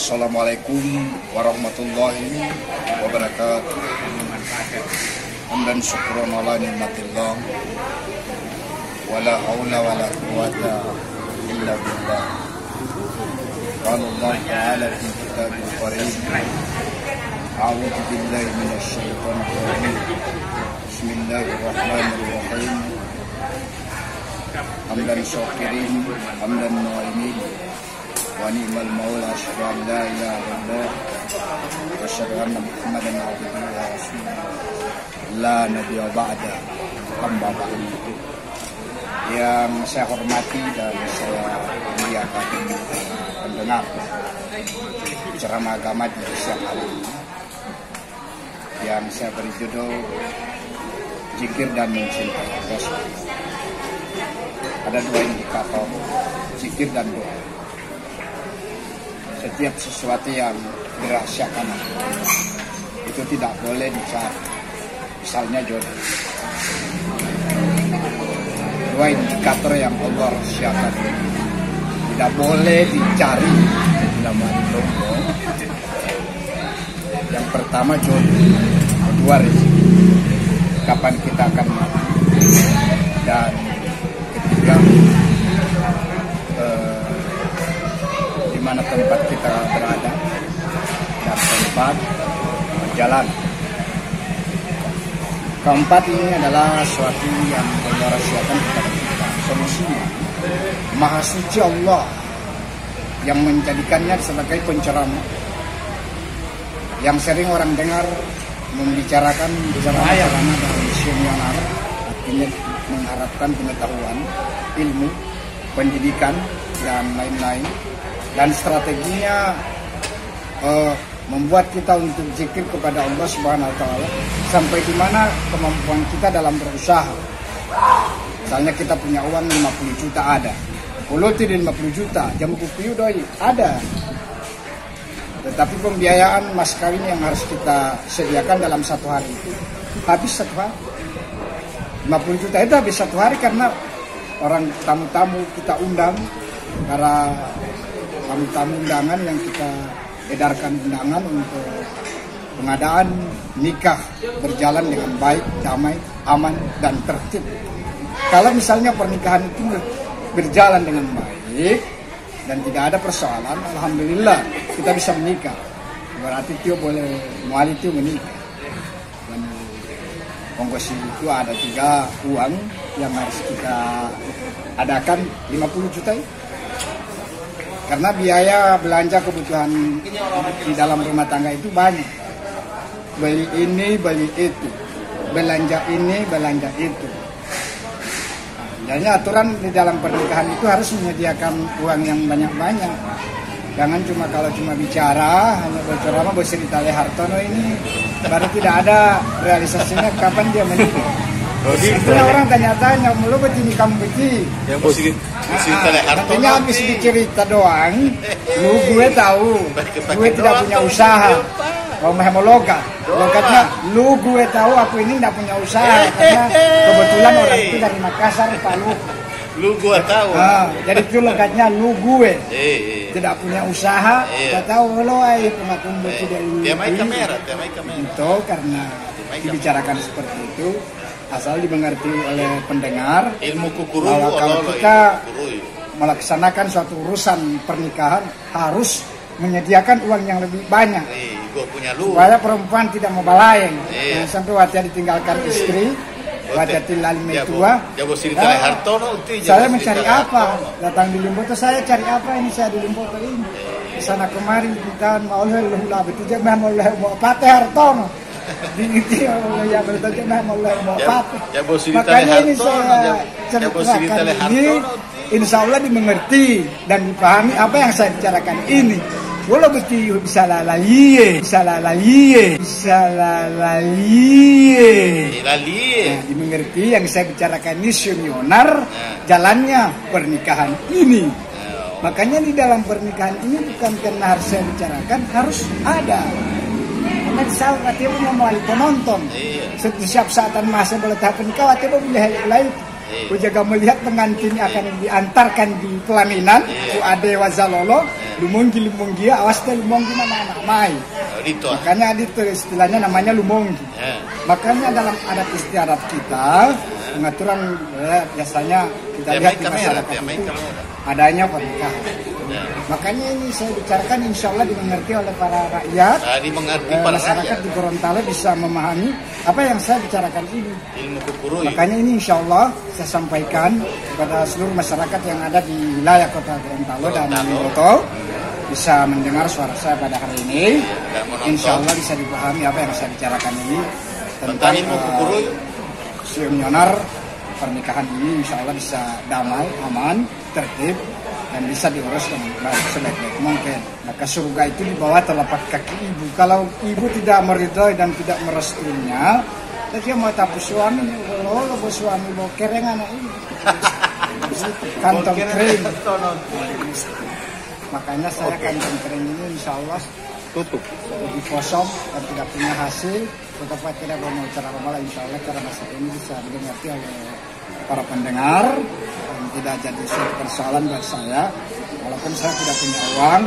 Assalamualaikum warahmatullahi wabarakatuh. Hamdan syukran ala nikmatillah. Wala haula wala quwata illa billah. Qala Allah Ta'ala fi kitabil karim. A'udzu billahi minasy syaithanir rajim. Bismillahirrahmanirrahim. Hamdan syakirin, hamdan nu'imin. Wa ni'mal maula, asyhadu an la ilaha illallah wa asyhadu anna Muhammadan abduhu wa rasuluh. La nabiyya ba'da. Amma ba'du. Yang saya hormati dan saya muliakan pendengar ceramah agama di siang hari ini, yang saya beri judul Zikir dan Mencintai Allah. Ada dua indikator, zikir dan doa. Setiap sesuatu yang dirahasiakan itu tidak boleh dicari. Misalnya jodoh. Dua indikator yang Allah rahasiakan tidak boleh dicari dalam jodoh. Yang pertama jodoh, kedua rezeki, kapan kita akan mati, dan ketiga di mana tempat kita berada dan tempat berjalan. Keempat, ini adalah suatu yang Allah rahasiakan kepada kita. Solusinya, Maha Suci Allah yang menjadikannya sebagai penceramah, yang sering orang dengar membicarakan ceramah dan misioner, artinya mengharapkan pengetahuan, ilmu, pendidikan, dan lain-lain. Dan strateginya membuat kita untuk zikir kepada Allah Subhanahu wa Ta'ala sampai di mana kemampuan kita dalam berusaha. Misalnya kita punya uang 50 juta ada, kalau tidak 50 juta jam kupiu doi ada, tetapi pembiayaan mas kawin yang harus kita sediakan dalam satu hari itu habis satu hari. 50 juta itu habis satu hari karena orang tamu-tamu kita undang, para tamu-tamu undangan yang kita edarkan undangan untuk pengadaan nikah berjalan dengan baik, damai, aman, dan tertib. Kalau misalnya pernikahan itu berjalan dengan baik dan tidak ada persoalan, alhamdulillah kita bisa menikah. Berarti dia boleh muali itu menikah. Dan ongkos itu ada 3 uang yang harus kita adakan 50 juta. Karena biaya belanja kebutuhan di dalam rumah tangga itu banyak. Beli ini, beli itu. Belanja ini, belanja itu. Jadi aturan di dalam pernikahan itu harus menyediakan uang yang banyak-banyak. Jangan kalau cuma bicara, hanya berceramah, bercerita Hartono ini, baru tidak ada realisasinya kapan dia menikah. Setelah orang tanya-tanya, mulu begini kamu begini. Yang artinya habis dicerita doang, gue tahu, gue tidak punya usaha. Kalau mahemologa, logatnya, gue tahu aku ini tidak punya usaha karena kebetulan orang itu dari Makassar, Pak gue tahu. Jadi itu logatnya gue tidak punya usaha. Kita tahu lo pengakuan begitu dari kamera. Itu karena dibicarakan seperti itu. Asal dimengerti oleh pendengar ilmu bahwa kalau kita melaksanakan suatu urusan pernikahan harus menyediakan uang yang lebih banyak supaya perempuan tidak mau balayeng, sampai wajah ditinggalkan istri, wajah tilal metua. Saya mencari apa? Datang di Limboto, saya cari apa ini? Saya di Limboto ini sana kemari kita mau lah betul jangan mau pateh Hartono. Diinti ya bertanya mulai mau apa? Makanya ini saya ceritakan ini, insya Allah dimengerti dan dipahami apa yang saya bicarakan ini. Walau betul bisa lalaiye. Dimengerti yang saya bicarakan ini misioner jalannya pernikahan ini. Makanya di dalam pernikahan ini bukan karena harus saya bicarakan, harus ada. Karena misal katanya mau penonton, setiap saatan masa boleh tahap nikah, katanya boleh lain. Ku jaga melihat pengantin akan diantarkan di pelaminan. Ku ade wazalolo, lumonggi awas teh lumonggi nama anak mai. Makanya itu istilahnya namanya lumonggi. Makanya dalam adat istiadat kita pengaturan biasanya kita lihat di masyarakat itu adanya pernikahan. Makanya ini saya bicarakan insya Allah dimengerti oleh para rakyat. Masyarakat di Gorontalo bisa memahami apa yang saya bicarakan ini. Ilmu kukurui. Makanya ini insya Allah saya sampaikan kepada seluruh masyarakat yang ada di wilayah kota Gorontalo dan Boto bisa mendengar suara saya pada hari ini. Insya Allah bisa dipahami apa yang saya bicarakan ini tentang ilmu kukurui. Sionar pernikahan ini insya Allah bisa damai, aman, tertib dan bisa diurus dengan baik sebaik-baik mungkin. Maka surga itu di bawah telapak kaki ibu. Kalau ibu tidak meridhoi dan tidak merestuinya, dia mau tapu suami, lo suami lo kereng anak ini, kantong kering. Makanya saya kantong kering ini insya Allah tutup, lebih kosong dan tidak punya hasil. Tetapi tidak mau cara malah insya Allah cara masa ini bisa dimengerti oleh para pendengar dan tidak jadi suatu persoalan buat saya. Walaupun saya tidak punya uang,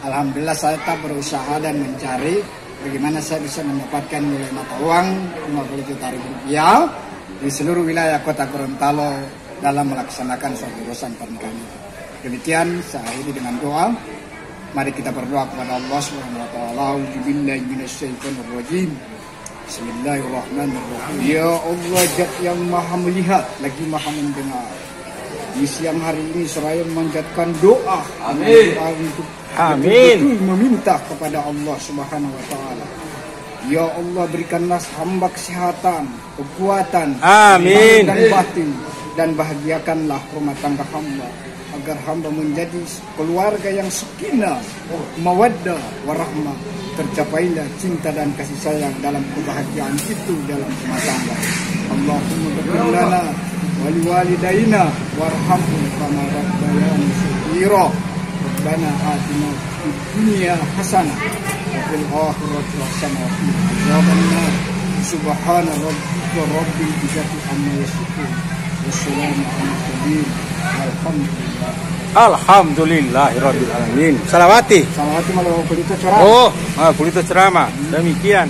alhamdulillah saya tetap berusaha dan mencari bagaimana saya bisa mendapatkan nilai mata uang 50 juta rupiah di seluruh wilayah kota Gorontalo dalam melaksanakan suatu urusan pernikahan. Demikian saya akhiri dengan doa. Mari kita berdoa kepada Allah Subhanahu wa taala. Auzubillahi minasyaitonir rajim. Bismillahirrahmanirrahim. Ya Allah, Zat yang Maha melihat lagi Maha mendengar. Di siang hari ini seraya memanjatkan doa. Amin. Untuk Amin. Meminta kepada Allah Subhanahu wa taala. Ya Allah, berikanlah hamba kesehatan, kekuatan, Amin. dan batin, dan bahagiakanlah rumah tangga hamba agar hamba menjadi keluarga yang sakinah, mawaddah, warahmah. Tercapailah cinta dan kasih sayang dalam kebahagiaan itu dalam rumah tangga. Allahumma ghfir lana wa liwalidayna warhamhum kama rabbayani shaghira. Rabbana atina fid dunya hasanah wa fil akhirati hasanah wa qina adzabannar. Subhana rabbika rabbil izzati amma yasifun. Wassalamu ala mursalin. Alhamdulillahirabbil alamin. Salawati malah kulito ceramah. Oh, kulito ceramah. Demikian.